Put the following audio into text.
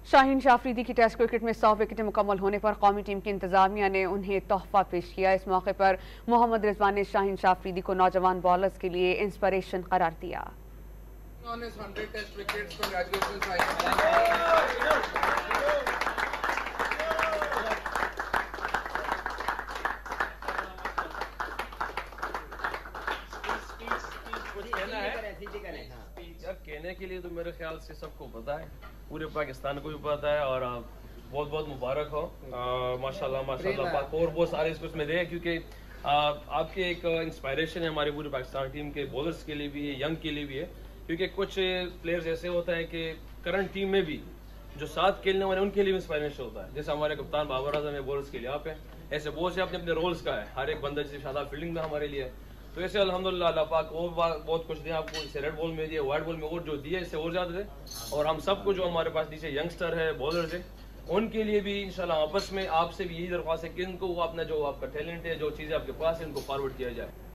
शाहीन शाह अफरीदी की test cricket में 100 विकेटें मुकम्मल होने पर कौमी टीम की इंतजामिया ने उन्हें तोहफा पेश किया। इस मौके पर मोहम्मद रिजवान ने शाहीन शाह अफरीदी को नौजवान बॉलर्स के लिए इंस्पिरेशन करार दिया। कहने के लिए तो मेरे ख्याल से सबको पता है, पूरे पाकिस्तान को भी पता है और बहुत बहुत मुबारक हो। माशाल्लाह माशाल्लाह पाक और बहुत सारे इसमें रहे, क्योंकि आपके एक इंस्पायरेशन है हमारे पूरे पाकिस्तान टीम के बॉलर्स के लिए भी है, यंग के लिए भी है। क्योंकि कुछ प्लेयर्स ऐसे होता है कि करंट टीम में भी जो साथ खेलने वाले उनके लिए भी इंस्पायरेशन होता है। जैसे हमारे कप्तान बाबर आजम है, बॉलर्स के लिए आप हैं, ऐसे बहुत से अपने अपने रोल्स का है। हर एक बंदा जैसे शादाब फील्डिंग में हमारे लिए, तो ऐसे अल्हम्दुलिल्लाह अल्लाह पाक और बहुत कुछ दिया आपको। जैसे रेड बॉल में दिया, वाइट बॉल में और जो दिया इससे और ज़्यादा दे। और हम सबको जो हमारे पास नीचे यंगस्टर है, बॉलर्स है, उनके लिए भी इंशाल्लाह आपस में आपसे भी यही दरख्वास्त है कि इनको वो अपना जो आपका टैलेंट है, जो चीज़ें आपके पास है, उनको फॉरवर्ड किया जाए।